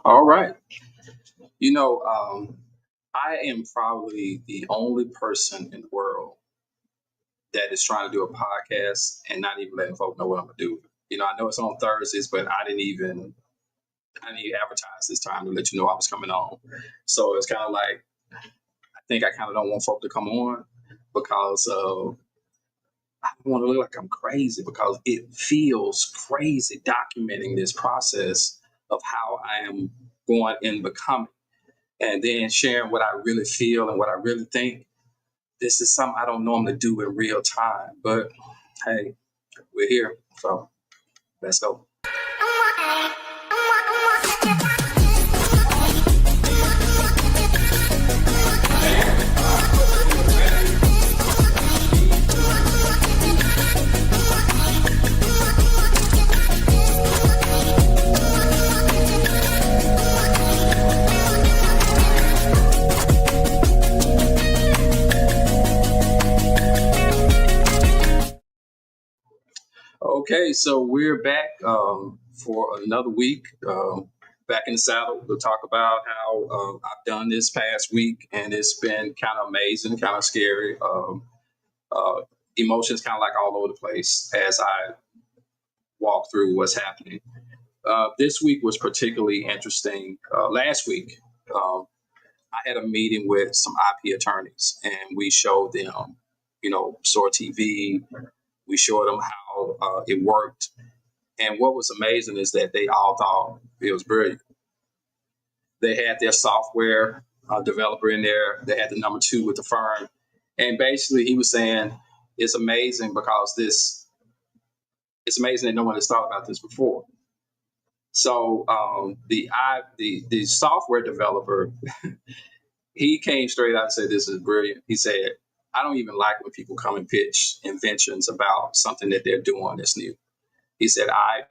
All right. You know, I am probably the only person in the world that is trying to do a podcast and not even letting folk know what I'm gonna do. I know it's on Thursdays, but I didn't even advertise this time to let you know I was coming on. So it's kind of like I think I kind of don't want folk to come on because I don't want to look like I'm crazy because it feels crazy documenting this process of how I am going in becoming and then sharing what I really feel and what I really think. This is something I don't normally do in real time, but hey, we're here. So let's go. Okay, so we're back for another week. Back in the saddle to talk about how I've done this past week, and it's been kind of amazing, kind of scary. Uh, Emotions kind of like all over the place as I walk through what's happening. This week was particularly interesting. Last week, um, I had a meeting with some IP attorneys, and we showed them, SOAR TV. We showed them how it worked. And what was amazing is that they all thought it was brilliant. They had their software developer in there. They had the number two with the firm. And basically, he was saying it's amazing because it's amazing that no one has thought about this before. So the software developer, he came straight out and said, "This is brilliant." He said, "I don't even like when people come and pitch inventions about something that they're doing that's new." He said, "I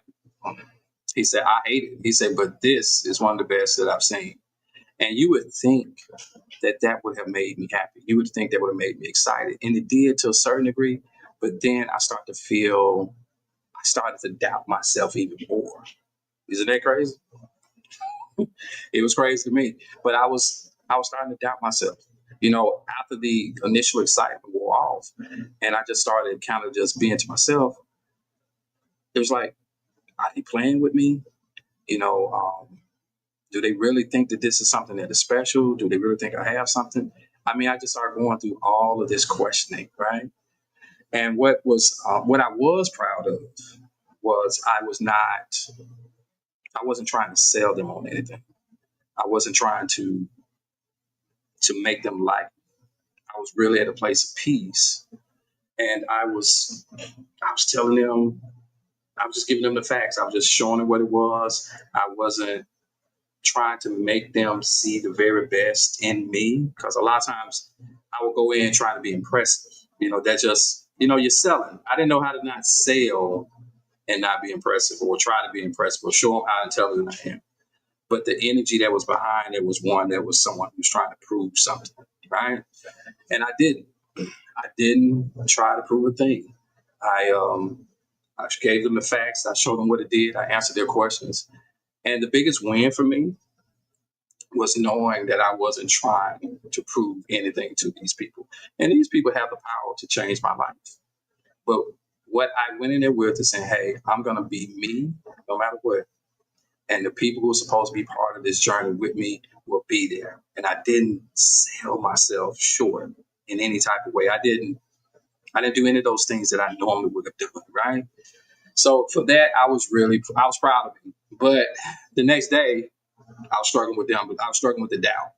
hate it." He said, "But this is one of the best that I've seen." And you would think that that would have made me happy. You would think that would have made me excited, and it did to a certain degree. But then I started to doubt myself even more. Isn't that crazy? It was crazy to me, but I was starting to doubt myself. After the initial excitement wore off, and I just started kind of just being to myself. It was like, are they playing with me? You know, do they really think that this is something that is special? Do they really think I have something? I mean, I just started going through all of this questioning, right? And what I was proud of was I wasn't trying to sell them on anything. I wasn't trying to make them like me. I was really at a place of peace, and I was telling them, I was just giving them the facts. I was just showing them what it was. I wasn't trying to make them see the very best in me because a lot of times I would go in trying to be impressive. That just you're selling. I didn't know how to not sell and not be impressive or try to be impressive or show them how intelligent I am. But the energy that was behind it was one that was someone who's trying to prove something, right? And I didn't. I didn't try to prove a thing. I gave them the facts. I showed them what it did. I answered their questions. And the biggest win for me was knowing that I wasn't trying to prove anything to these people. And these people have the power to change my life. But what I went in there with is saying, hey, I'm going to be me no matter what. And the people who are supposed to be part of this journey with me will be there. And I didn't sell myself short in any type of way. I didn't do any of those things that I normally would have done, right? So for that, I was proud of me. But the next day, I was struggling with them. I was struggling with the doubt.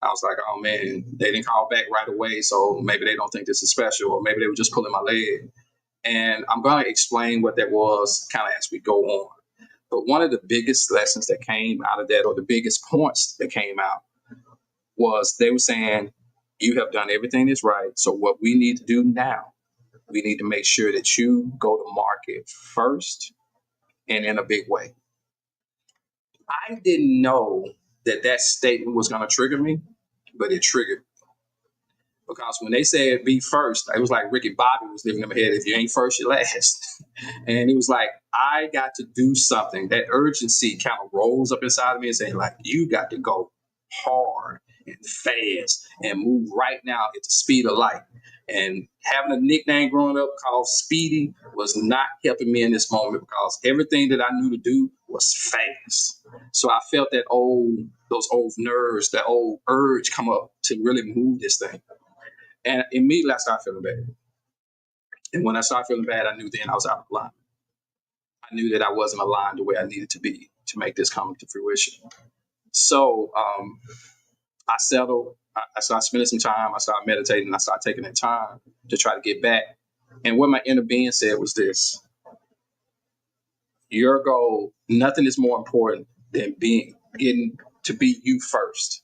I was like, oh man, they didn't call back right away, so maybe they don't think this is special, or maybe they were just pulling my leg. And I'm going to explain what that was kind of as we go on. But one of the biggest lessons that came out of that, or the biggest points that came out, was they were saying, you have done everything that's right. So what we need to do now, we need to make sure that you go to market first and in a big way. I didn't know that that statement was going to trigger me, but it triggered. Because when they said be first, it was like Ricky Bobby was living in my head. If you ain't first, you last. And it was like, I got to do something. That urgency kind of rose up inside of me and saying, like, you got to go hard and fast and move right now at the speed of light. And having a nickname growing up called Speedy was not helping me in this moment because everything that I knew to do was fast. So I felt those old nerves, that old urge come up to really move this thing. And immediately I started feeling bad. And when I started feeling bad, I knew then I was out of line. I knew that I wasn't aligned the way I needed to be to make this come to fruition. So I settled. I started spending some time. I started meditating. I started taking that time to try to get back. And what my inner being said was this: your goal, nothing is more important than getting to be you first,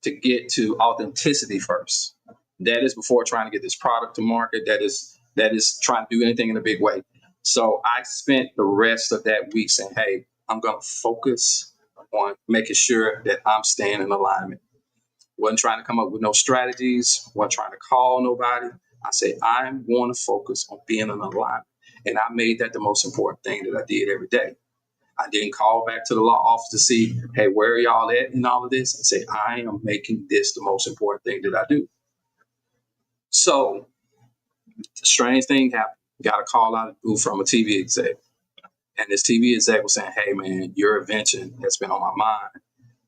to get to authenticity first. That is before trying to get this product to market. That is trying to do anything in a big way. So I spent the rest of that week saying, hey, I'm going to focus on making sure that I'm staying in alignment. Wasn't trying to come up with no strategies, wasn't trying to call nobody. I said, I'm going to focus on being in alignment. And I made that the most important thing that I did every day. I didn't call back to the law office to see, hey, where are y'all at in all of this? I said, I am making this the most important thing that I do. So the strange thing happened. Got a call out of the blue from a TV exec. And this TV exec was saying, hey, man, your invention has been on my mind.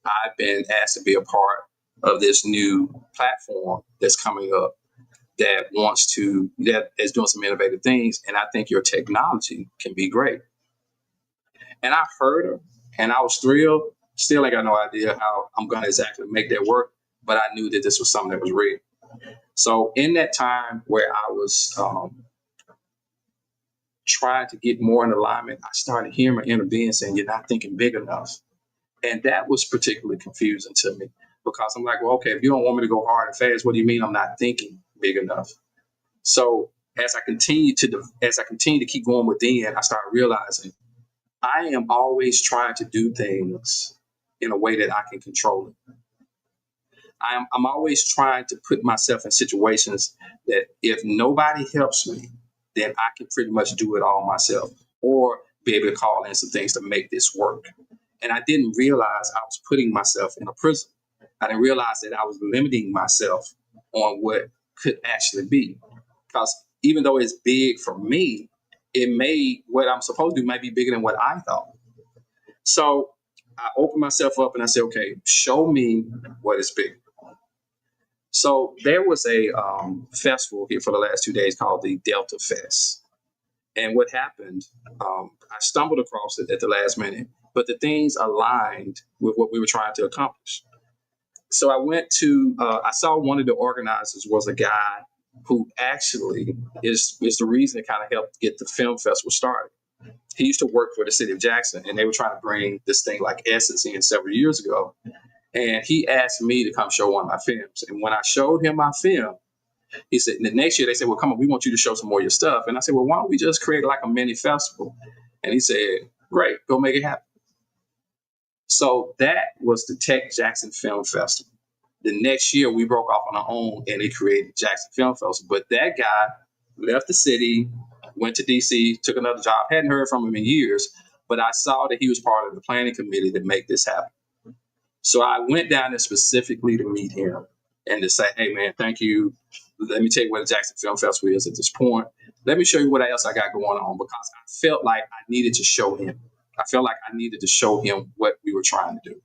I've been asked to be a part of this new platform that's coming up that is doing some innovative things. And I think your technology can be great. And I heard her and I was thrilled. Still ain't got no idea how I'm going to exactly make that work. But I knew that this was something that was real. So in that time where I was trying to get more in alignment, I started hearing my inner being saying, you're not thinking big enough. And that was particularly confusing to me because I'm like, well, okay, if you don't want me to go hard and fast, what do you mean I'm not thinking big enough? So as I continue to keep going within, I started realizing I am always trying to do things in a way that I can control it. I'm always trying to put myself in situations that if nobody helps me, then I can pretty much do it all myself or be able to call in some things to make this work. And I didn't realize I was putting myself in a prison. I didn't realize that I was limiting myself on what could actually be. Because even though it's big for me, what I'm supposed to do might be bigger than what I thought. So I opened myself up and I said, okay, show me what is big. So there was a festival here for the last 2 days called the Delta Fest. And what happened, I stumbled across it at the last minute, but the things aligned with what we were trying to accomplish. So I saw one of the organizers was a guy who actually is the reason it kind of helped get the film festival started. He used to work for the city of Jackson, and they were trying to bring this thing like Essence in several years ago. And he asked me to come show one of my films. And when I showed him my film, he said, the next year they said, well, come on, we want you to show some more of your stuff. And I said, well, why don't we just create like a mini festival? And he said, great, go make it happen. So that was the Tech Jackson Film Festival. The next year we broke off on our own and they created Jackson Film Festival. But that guy left the city, went to DC, took another job, hadn't heard from him in years, but I saw that he was part of the planning committee to make this happen. So I went down there specifically to meet him and to say, hey, man, thank you. Let me tell you what the Jackson Film Festival is at this point. Let me show you what else I got going on because I felt like I needed to show him. I felt like I needed to show him what we were trying to do.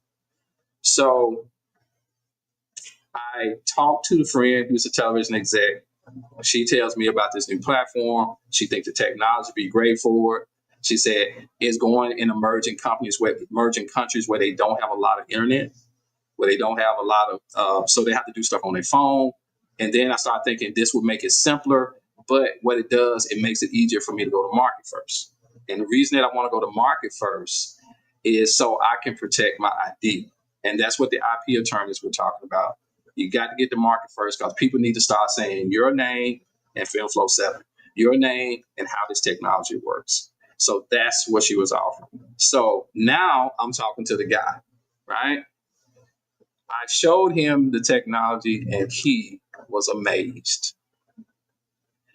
So I talked to the friend who's a television exec. She tells me about this new platform. She thinks the technology would be great for it. She said it's going in emerging countries where they don't have a lot of internet, where they don't have a lot of, so they have to do stuff on their phone. And then I started thinking this would make it simpler, but what it does, it makes it easier for me to go to market first. And the reason that I want to go to market first is so I can protect my ID. And that's what the IP attorneys were talking about. You got to get to market first because people need to start saying your name and FilmFlow 7, your name and how this technology works. So that's what she was offering. So now I'm talking to the guy, right? I showed him the technology and he was amazed.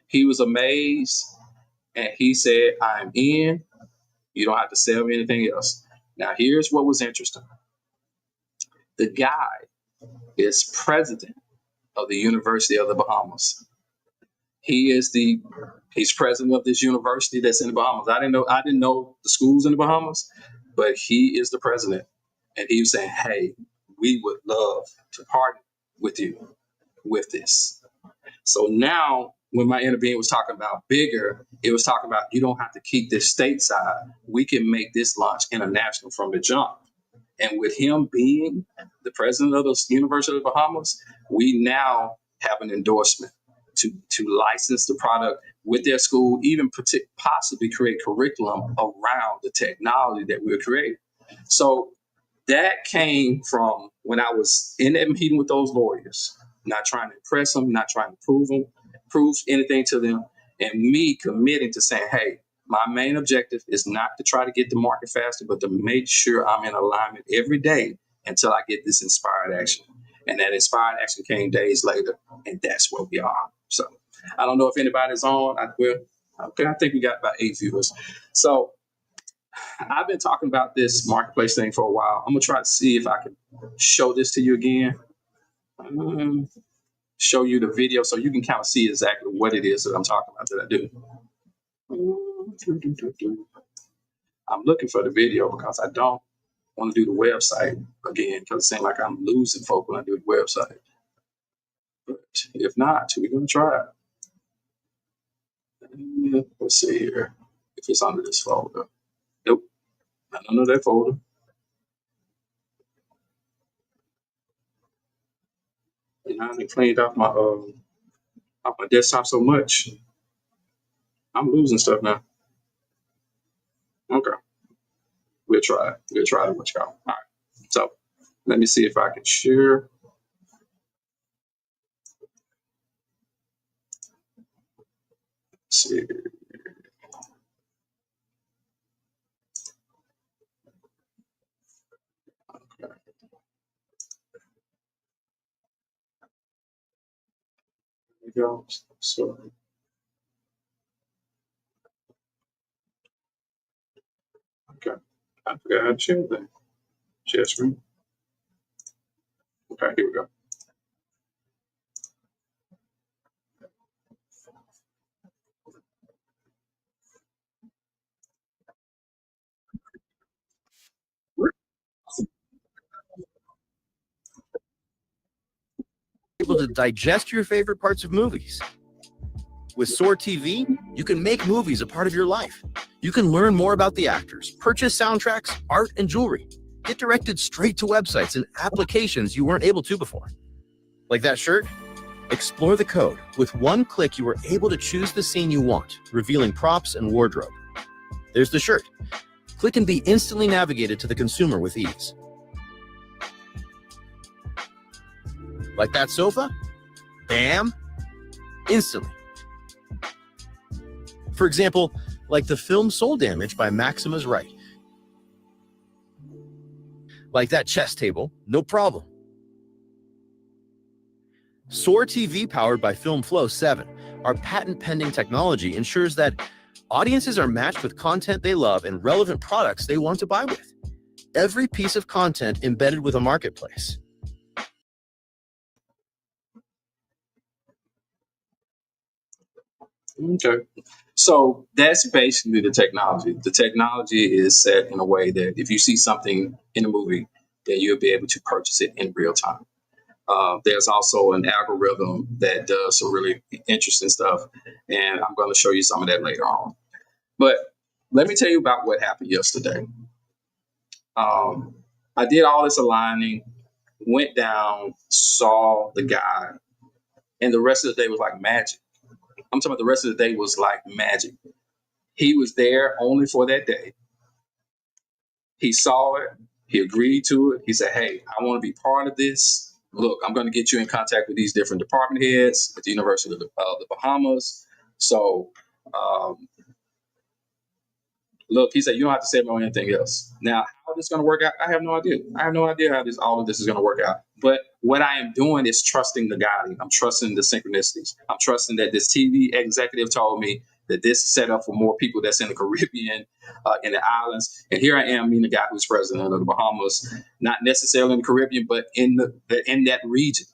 He was amazed, and he said, I'm in. You don't have to sell me anything else. Now, here's what was interesting. The guy is president of the University of the Bahamas. He's president of this university that's in the Bahamas. I didn't know the schools in the Bahamas, but he is the president. And he was saying, hey, we would love to partner with you with this. So now when my inner being was talking about bigger, it was talking about you don't have to keep this stateside. We can make this launch international from the jump. And with him being the president of the University of the Bahamas, we now have an endorsement to license the product with their school, even possibly create curriculum around the technology that we're creating. So that came from when I was in that meeting with those lawyers, not trying to impress them, not trying to prove anything to them, and me committing to saying, hey, my main objective is not to try to get the market faster, but to make sure I'm in alignment every day until I get this inspired action. And that inspired action came days later, and that's where we are. So I don't know if anybody's on. I think we got about 8 viewers. So I've been talking about this marketplace thing for a while. I'm gonna try to see if I can show this to you again. Show you the video so you can kind of see exactly what it is that I'm talking about that I do. I'm looking for the video because I don't want to do the website again because it seems like I'm losing folk when I do the website. But if not, we're going to try it. Let's see here if it's under this folder. Nope, not under that folder. You know, I cleaned off my desktop so much. I'm losing stuff now. Okay. We'll try it. We'll try it. What you got? All right. So let me see if I can share. Let's see. Okay. There we go. So okay. I forgot how to share that. Share screen. Okay, here we go. Able to digest your favorite parts of movies. With Soar TV, you can make movies a part of your life. You can learn more about the actors, purchase soundtracks, art, and jewelry. Get directed straight to websites and applications you weren't able to before. Like that shirt? Explore the code. With one click, you are able to choose the scene you want, revealing props and wardrobe. There's the shirt. Click and be instantly navigated to the consumer with ease. Like that sofa? Bam! Instantly. For example, like the film Soul Damage by Maximus Wright. Like that chess table? No problem. Soar TV, powered by FilmFlow 7, our patent-pending technology ensures that audiences are matched with content they love and relevant products they want to buy with. Every piece of content embedded with a marketplace. Okay. So that's basically the technology. The technology is set in a way that if you see something in a movie, then you'll be able to purchase it in real time. There's also an algorithm that does some really interesting stuff, and I'm going to show you some of that later on. But let me tell you about what happened yesterday. I did all this aligning, went down, saw the guy, and the rest of the day was like magic. I'm talking about the rest of the day was like magic. He was there only for that day. He saw it. He agreed to it. He said, hey, I want to be part of this. Look, I'm going to get you in contact with these different department heads at the University of the Bahamas. So Look, he said, you don't have to sell me on anything else. Now, how this is going to work out, I have no idea. I have no idea how all of this is going to work out. But what I am doing is trusting the guiding. I'm trusting the synchronicities. I'm trusting that this TV executive told me that this is set up for more people that's in the Caribbean, in the islands. And here I am, meeting the guy who's president of the Bahamas, not necessarily in the Caribbean, but in that region.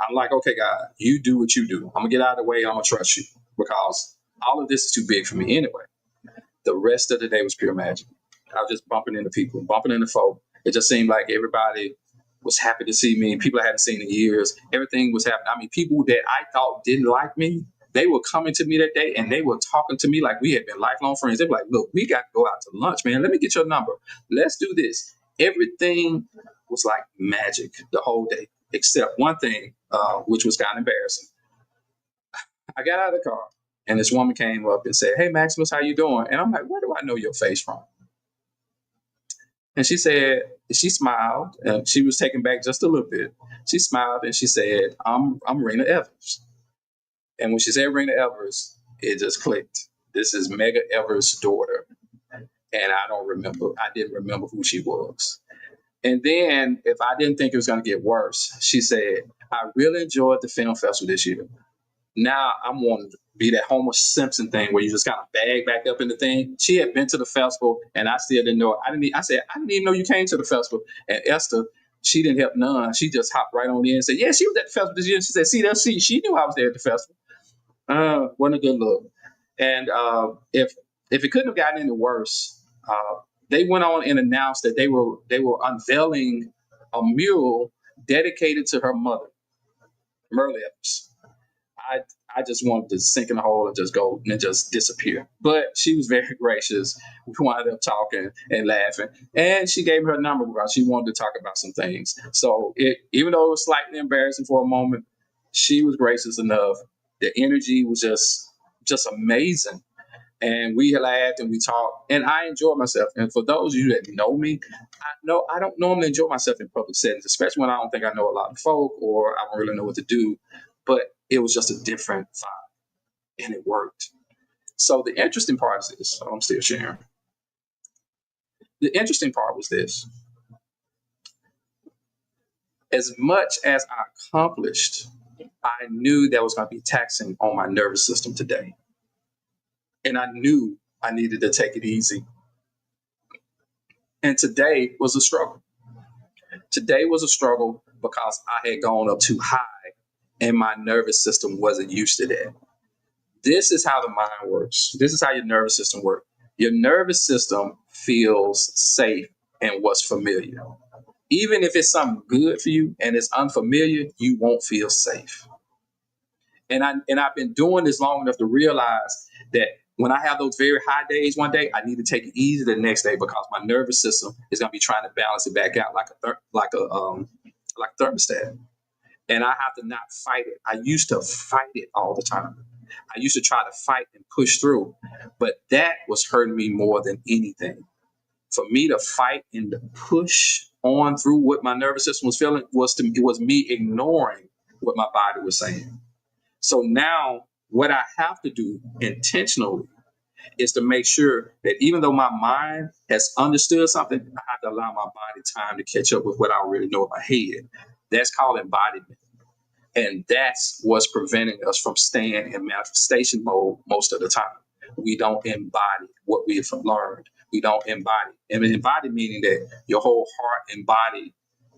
I'm like, okay, God, you do what you do. I'm going to get out of the way. I'm going to trust you because all of this is too big for me anyway. The rest of the day was pure magic. I was just bumping into people, bumping into folk. It just seemed like everybody was happy to see me. People I hadn't seen in years. Everything was happening. I mean, people that I thought didn't like me, they were coming to me that day and they were talking to me like we had been lifelong friends. They were like, look, we got to go out to lunch, man. Let me get your number. Let's do this. Everything was like magic the whole day, except one thing, which was kind of embarrassing. I got out of the car. And this woman came up and said, hey, Maximus, how you doing? And I'm like, where do I know your face from? And she said, she smiled, and she was taken back just a little bit. She smiled and she said, I'm Rena Evers. And when she said Rena Evers, it just clicked. This is Mega Evers' daughter. And I didn't remember who she was. And then if I didn't think it was going to get worse, she said, I really enjoyed the film festival this year. Now I'm wanting to be that Homer Simpson thing where you just kind of bag back up in the thing. She had been to the festival and I still didn't know. I said, I didn't even know you came to the festival. And Esther, she didn't help none. She just hopped right on in and said, yeah, she was at the festival this year. She said, she knew I was there at the festival. Wasn't a good look. And if it couldn't have gotten any worse, they went on and announced that they were unveiling a mural dedicated to her mother, Merle Evers. I just wanted to sink in a hole and just go and just disappear. But she was very gracious. We wound up talking and laughing. And she gave me her number because she wanted to talk about some things. So even though it was slightly embarrassing for a moment, she was gracious enough. The energy was just amazing. And we laughed and we talked. And I enjoyed myself. And for those of you that know me, I don't normally enjoy myself in public settings, especially when I don't think I know a lot of folk or I don't really know what to do. But it was just a different vibe, and it worked. So the interesting part is this. I'm still sharing. The interesting part was this. As much as I accomplished, I knew that was going to be taxing on my nervous system today. And I knew I needed to take it easy. And today was a struggle. Today was a struggle because I had gone up too high and my nervous system wasn't used to that. This is how the mind works. This is how your nervous system works. Your nervous system feels safe in what's familiar. Even if it's something good for you and it's unfamiliar, you won't feel safe. And I've been doing this long enough to realize that when I have those very high days one day, I need to take it easy the next day because my nervous system is going to be trying to balance it back out like a thermostat. And I have to not fight it. I used to fight it all the time. I used to try to fight and push through, but that was hurting me more than anything. For me to fight and to push on through what my nervous system was feeling it was me ignoring what my body was saying. So now what I have to do intentionally is to make sure that even though my mind has understood something, I have to allow my body time to catch up with what I already know in my head. That's called embodiment. And that's what's preventing us from staying in manifestation mode most of the time. We don't embody what we have learned. We don't embody. And embody meaning that your whole heart and body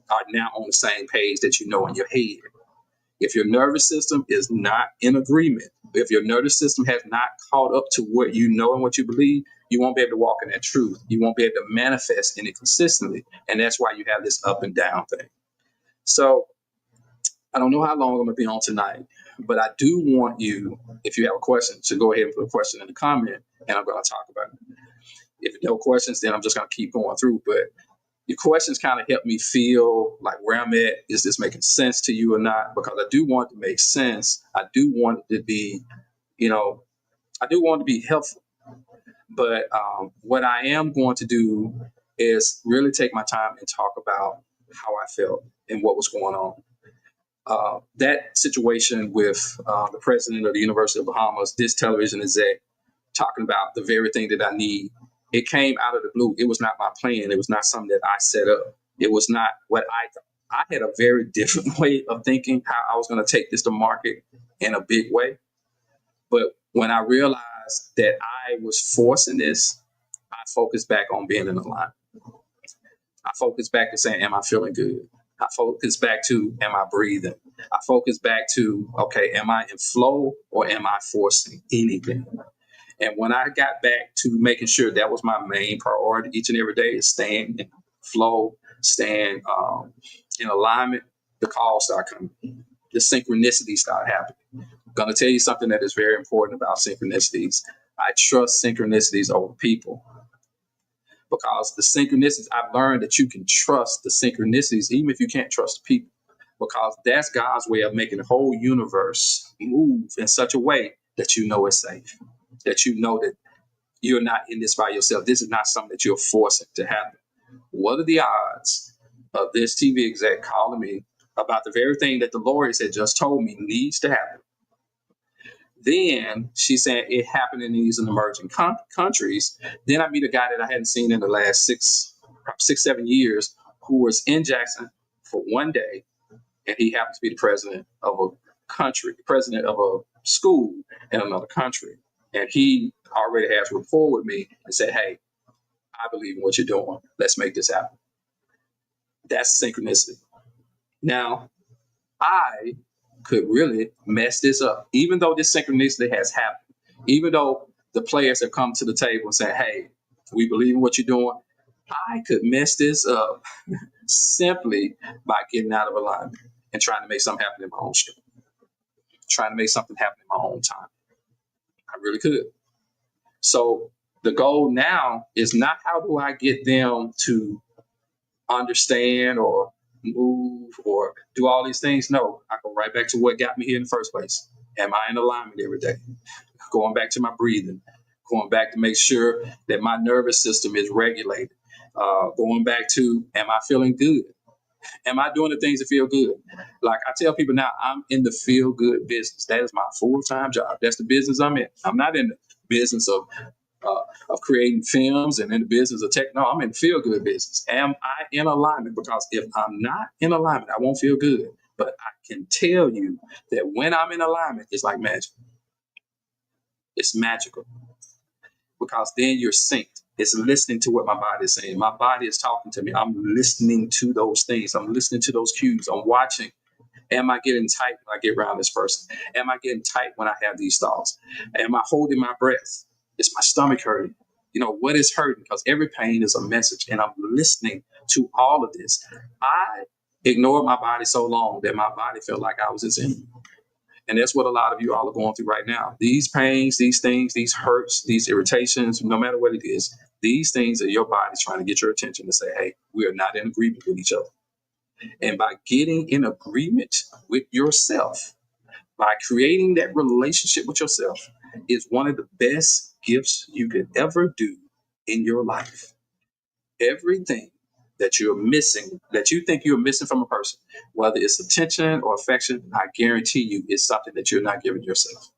are now on the same page that you know in your head. If your nervous system is not in agreement, if your nervous system has not caught up to what you know and what you believe, you won't be able to walk in that truth. You won't be able to manifest in it consistently. And that's why you have this up and down thing. So I don't know how long I'm going to be on tonight, but I do want you, if you have a question, to go ahead and put a question in the comment, and I'm going to talk about it. If no questions, then I'm just going to keep going through. But your questions kind of help me feel like where I'm at. Is this making sense to you or not? Because I do want it to make sense. I do want it to be, I do want it to be helpful. But what I am going to do is really take my time and talk about how I felt and what was going on. That situation with the president of the University of Bahamas, this television exec, talking about the very thing that I need. It came out of the blue. It was not my plan. It was not something that I set up. It was not what I thought. I had a very different way of thinking how I was going to take this to market in a big way. But when I realized that I was forcing this, I focused back on being in alignment. I focused back to saying, am I feeling good? I focus back to, am I breathing? I focus back to, okay, am I in flow or am I forcing anything? And when I got back to making sure that was my main priority each and every day is staying in flow, staying in alignment, the calls start coming. The synchronicities start happening. I'm going to tell you something that is very important about synchronicities. I trust synchronicities over people. Because the synchronicities, I've learned that you can trust the synchronicities even if you can't trust the people, because that's God's way of making the whole universe move in such a way that you know it's safe, that you know that you're not in this by yourself. This is not something that you're forcing to happen. What are the odds of this TV exec calling me about the very thing that the lawyers had just told me needs to happen? Then she said it happened in these emerging countries. Then I meet a guy that I hadn't seen in the last 7 years who was in Jackson for one day, and he happens to be the president of a country, the president of a school in another country. And he already has rapport with me and said, hey, I believe in what you're doing. Let's make this happen. That's synchronicity. Now, I could really mess this up. Even though this synchronicity has happened, even though the players have come to the table and said, hey, we believe in what you're doing, I could mess this up simply by getting out of alignment and trying to make something happen in my own strength, trying to make something happen in my own time. I really could. So the goal now is not how do I get them to understand or move or do all these things. No, I go right back to what got me here in the first place. Am I in alignment every day? Going back to my breathing, going back to make sure that my nervous system is regulated. Going back to, am I feeling good? Am I doing the things that feel good? Like I tell people now, I'm in the feel good business. That is my full-time job. That's the business I'm in. I'm not in the business of creating films and in the business of tech. No, I'm in the feel good business. Am I in alignment? Because if I'm not in alignment, I won't feel good. But I can tell you that when I'm in alignment, it's like magic. It's magical. Because then you're synced. It's listening to what my body is saying. My body is talking to me. I'm listening to those things. I'm listening to those cues. I'm watching. Am I getting tight when I get around this person? Am I getting tight when I have these thoughts? Am I holding my breath? Is my stomach hurting? You know, what is hurting? Because every pain is a message. And I'm listening to all of this. I ignored my body so long that my body felt like I was its enemy. And that's what a lot of you all are going through right now. These pains, these things, these hurts, these irritations, no matter what it is, these things are your body trying to get your attention to say, hey, we are not in agreement with each other. And by getting in agreement with yourself, by creating that relationship with yourself, is one of the best gifts you could ever do in your life. Everything that you're missing, that you think you're missing from a person, whether it's attention or affection, I guarantee you it's something that you're not giving yourself.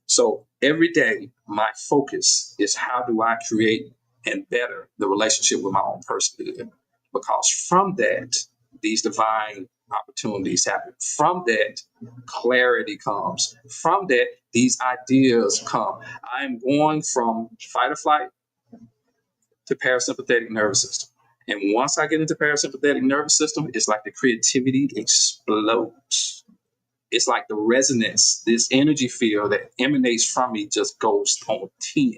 So every day, my focus is how do I create and better the relationship with my own personhood? Because from that, these divine opportunities happen. From that, clarity comes. From that, these ideas come. I'm going from fight or flight to parasympathetic nervous system. And once I get into parasympathetic nervous system, it's like the creativity explodes. It's like the resonance, this energy field that emanates from me just goes on 10.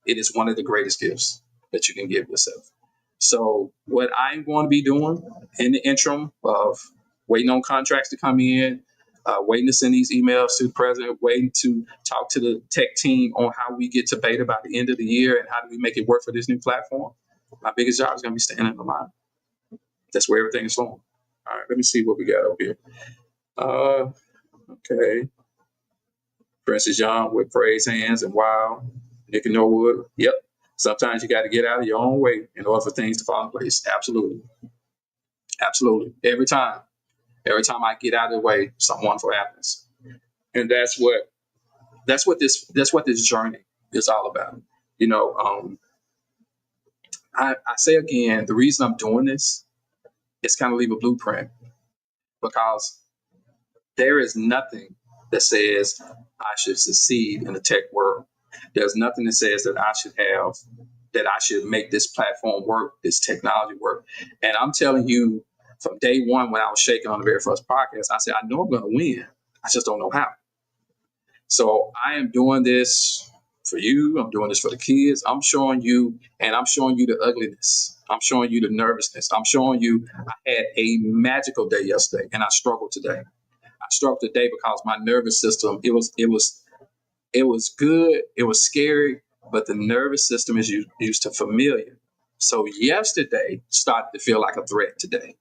It is one of the greatest gifts that you can give yourself. So what I'm going to be doing in the interim of waiting on contracts to come in, waiting to send these emails to the president, waiting to talk to the tech team on how we get to beta by the end of the year and how do we make it work for this new platform. My biggest job is going to be standing in the line. That's where everything is flowing. All right, let me see what we got over here. Okay. Princess Young with praise hands and wow. Nick and Norwood. Yep. Sometimes you got to get out of your own way in order for things to fall in place. Absolutely. Absolutely. Every time I get out of the way, something wonderful happens. And that's what that's what this journey is all about. You know, I say again, the reason I'm doing this is kind of leave a blueprint, because there is nothing that says I should succeed in the tech world. There's nothing that says that I should make this platform work, this technology work. And I'm telling you, from day one, when I was shaking on the very first podcast, I said, I know I'm going to win. I just don't know how. So I am doing this for you. I'm doing this for the kids. I'm showing you, and I'm showing you the ugliness. I'm showing you the nervousness. I'm showing you I had a magical day yesterday, and I struggled today. I struggled today because my nervous system, it was good, it was scary, but the nervous system is used to familiar. So yesterday started to feel like a threat today.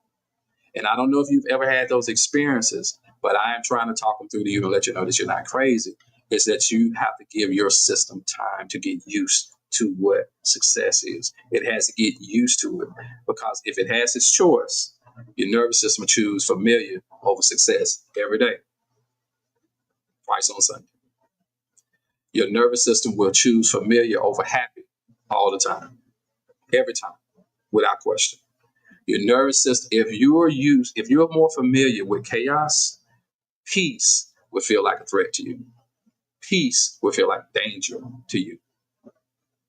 And I don't know if you've ever had those experiences, but I am trying to talk them through to you and let you know that you're not crazy. Is that you have to give your system time to get used to what success is. It has to get used to it, because if it has its choice, your nervous system will choose familiar over success every day, twice on Sunday. Your nervous system will choose familiar over happy all the time, every time, without question. Your nervous system, if you're more familiar with chaos, peace will feel like a threat to you. Peace will feel like danger to you.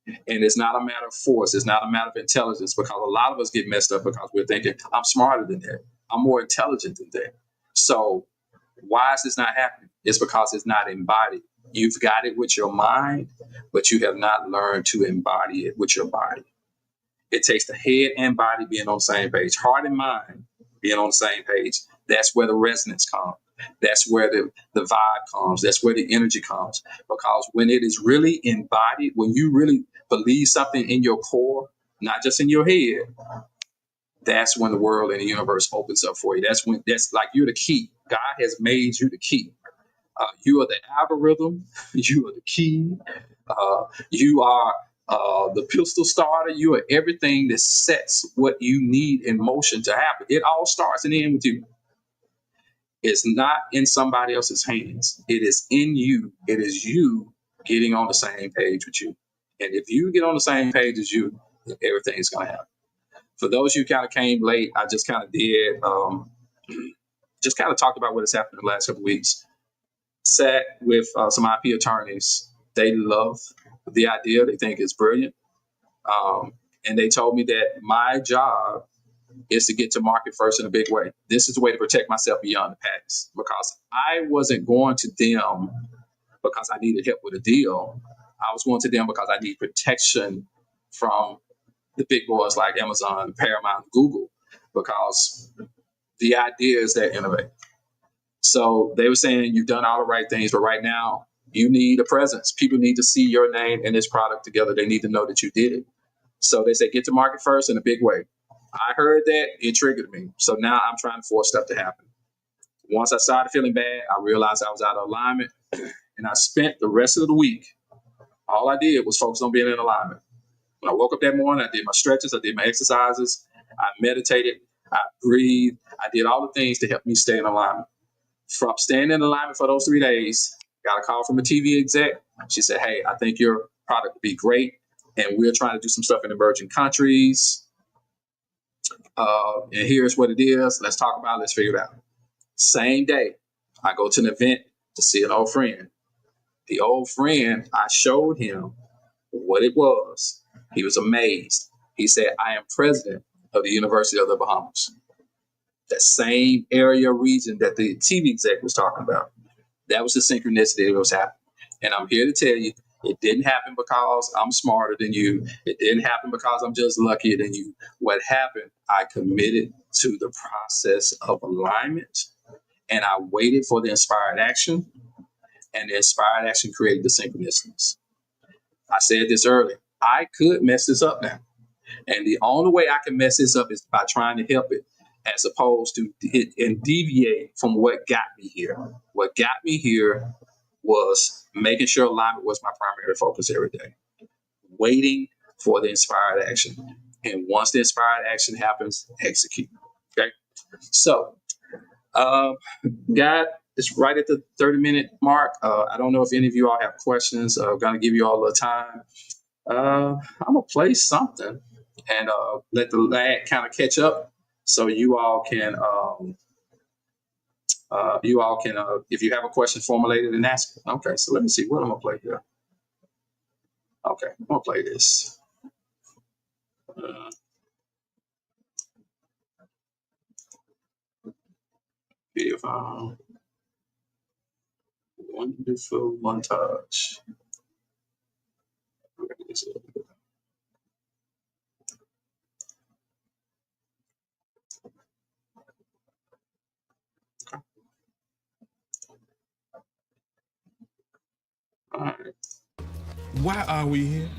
And it's not a matter of force. It's not a matter of intelligence, because a lot of us get messed up because we're thinking, I'm smarter than that. I'm more intelligent than that. So why is this not happening? It's because it's not embodied. You've got it with your mind, but you have not learned to embody it with your body. It takes the head and body being on the same page, heart and mind being on the same page. That's where the resonance comes. That's where the vibe comes. That's where the energy comes. Because when it is really embodied, when you really believe something in your core, not just in your head, that's when the world and the universe opens up for you. That's like you're the key. God has made you the key. You are the algorithm. You are the key. You are the pistol starter. You are everything that sets what you need in motion to happen. It all starts and ends with you. It's not in somebody else's hands. It is in you. It is you getting on the same page with you. And if you get on the same page as you, everything is going to happen. For those who kind of came late, I just kind of did, just kind of talked about what has happened in the last couple of weeks. Sat with some IP attorneys. They love the idea. They think it's brilliant. And they told me that my job is to get to market first in a big way. This is the way to protect myself beyond the patents, because I wasn't going to them because I needed help with a deal. I was going to them because I need protection from the big boys like Amazon, Paramount, Google, because the idea is that innovate. So they were saying you've done all the right things, but right now you need a presence. People need to see your name and this product together. They need to know that you did it. So they said get to market first in a big way. I heard that, it triggered me. So now I'm trying to force stuff to happen. Once I started feeling bad, I realized I was out of alignment, and I spent the rest of the week, all I did was focus on being in alignment. When I woke up that morning, I did my stretches, I did my exercises, I meditated, I breathed, I did all the things to help me stay in alignment. From staying in alignment for those 3 days, got a call from a TV exec. She said, hey, I think your product would be great, and we're trying to do some stuff in emerging countries. And here's what it is. Let's talk about it. Let's figure it out. Same day, I go to an event to see an old friend. The old friend, I showed him what it was. He was amazed. He said, I am president of the University of the Bahamas. That same area region that the TV exec was talking about. That was the synchronicity that was happening. And I'm here to tell you, it didn't happen because I'm smarter than you. It didn't happen because I'm just luckier than you. What happened, I committed to the process of alignment, and I waited for the inspired action, and the inspired action created the synchronicities. I said this earlier. I could mess this up now. And the only way I can mess this up is by trying to help it, as opposed to and deviate from what got me here. What got me here was making sure alignment was my primary focus every day, waiting for the inspired action. And once the inspired action happens, execute. Okay. So, God it's right at the 30-minute mark. I don't know if any of you all have questions. I'm going to give you all the time. I'm going to play something and let the lag kind of catch up so you all can, if you have a question, formulate it and ask it. Okay, so let me see what I'm going to play here. Okay, I'm going to play this. Video file. Wonderful montage. All right. Why are we here?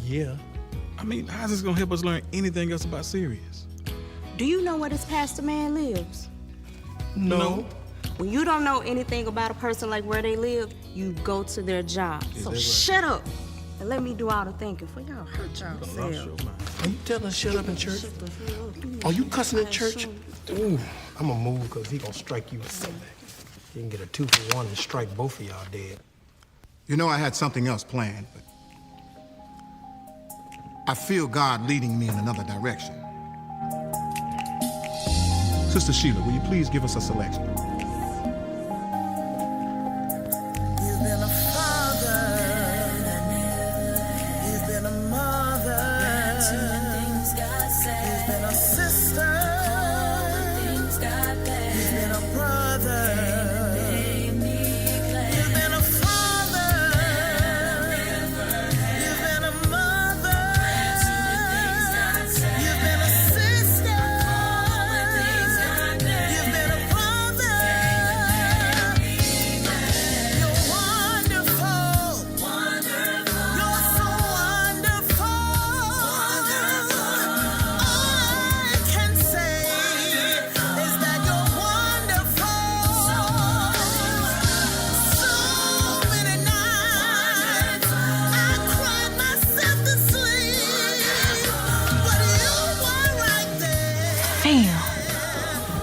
Yeah. I mean, how's this gonna help us learn anything else about Sirius? Do you know where this pastor man lives? No. When you don't know anything about a person, like where they live, you go to their job. Is So that right? shut up and let me do all the thinking for y'all. Hurt Lost yourself. your mind. Are you telling us shut up in church? Are you cussing in church? Ooh, I'm gonna move because he gonna strike you with something. He can get a 2-for-1 and strike both of y'all dead. You know, I had something else planned, but I feel God leading me in another direction. Sister Sheila, will you please give us a selection? You've been a father, you've been a mother, you've been a sister, you've been a brother.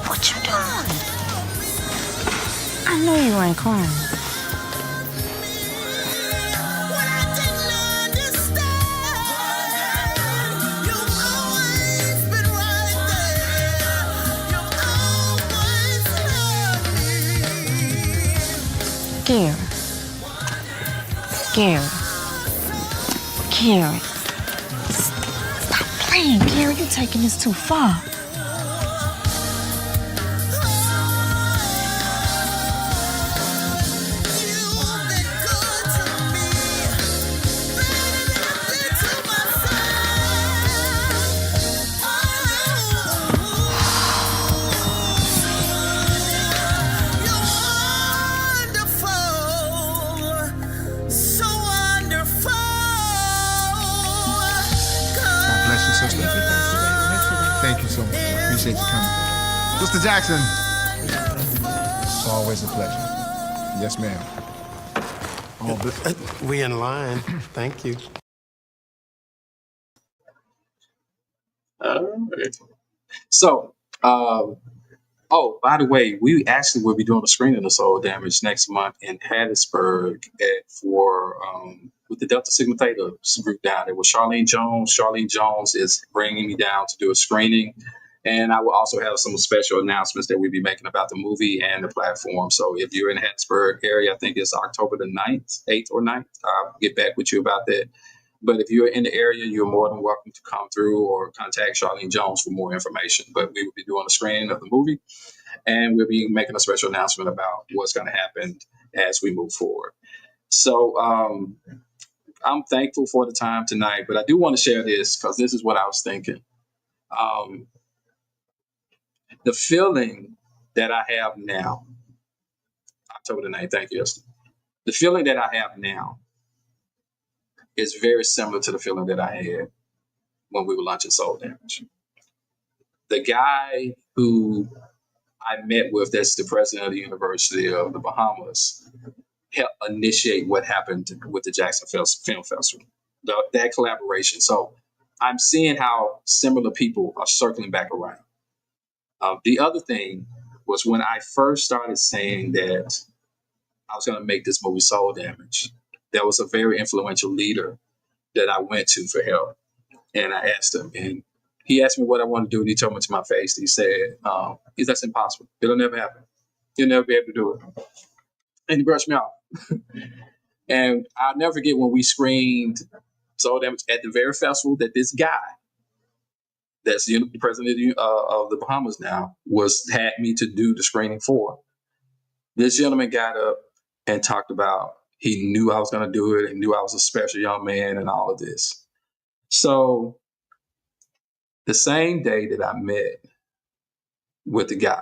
What you doing? I know you ain't crying. Gary. Stop playing, Gary. You're taking this too far. Thank you so much. I appreciate you coming. Mr. Jackson, it's always a pleasure. Yes, ma'am. We in line. Thank you. All right. So, by the way, we actually will be doing a screening of Soul Damage next month in Hattiesburg with the Delta Sigma Theta group down there with Charlene Jones. Charlene Jones is bringing me down to do a screening. And I will also have some special announcements that we'll be making about the movie and the platform. So if you're in the Hattiesburg area, I think it's October the 8th or 9th. I'll get back with you about that. But if you're in the area, you're more than welcome to come through or contact Charlene Jones for more information. But we will be doing a screening of the movie, and we'll be making a special announcement about what's going to happen as we move forward. So I'm thankful for the time tonight, but I do want to share this because this is what I was thinking. The feeling that I have now, October the 9th, thank you, Esther. The feeling that I have now is very similar to the feeling that I had when we were launching Soul Damage. The guy who I met with, that's the president of the University of the Bahamas, helped initiate what happened with the Jackson Film Festival, that collaboration. So I'm seeing how similar people are circling back around. The other thing was when I first started saying that I was going to make this movie Soul Damage. There was a very influential leader that I went to for help. And I asked him, and he asked me what I wanted to do. And he told me to my face, he said, that's impossible. It'll never happen. You'll never be able to do it. And he brushed me off. And I'll never forget when we screened Soul Damage at the very festival that this guy, that's the president of the Bahamas now, had me to do the screening for. This gentleman got up and talked about he knew I was going to do it and knew I was a special young man and all of this. So the same day that I met with the guy,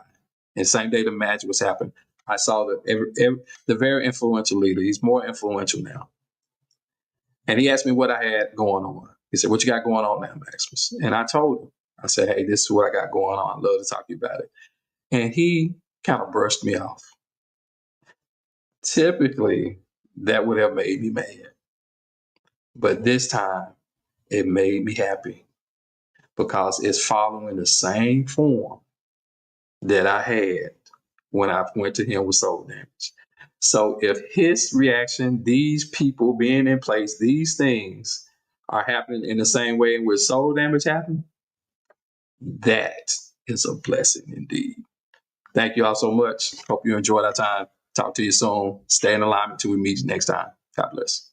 and the same day the magic was happening, I saw the very influential leader. He's more influential now. And he asked me what I had going on. He said, "What you got going on now, Maximus?" And I told him, I said, "Hey, this is what I got going on. I'd love to talk to you about it." And he kind of brushed me off. Typically, that would have made me mad. But this time, it made me happy because it's following the same form that I had when I went to him with Soul Damage. So if his reaction, these people being in place, these things are happening in the same way with Soul Damage happened, that is a blessing indeed. Thank you all so much. Hope you enjoyed our time. Talk to you soon. Stay in alignment till we meet next time. God bless.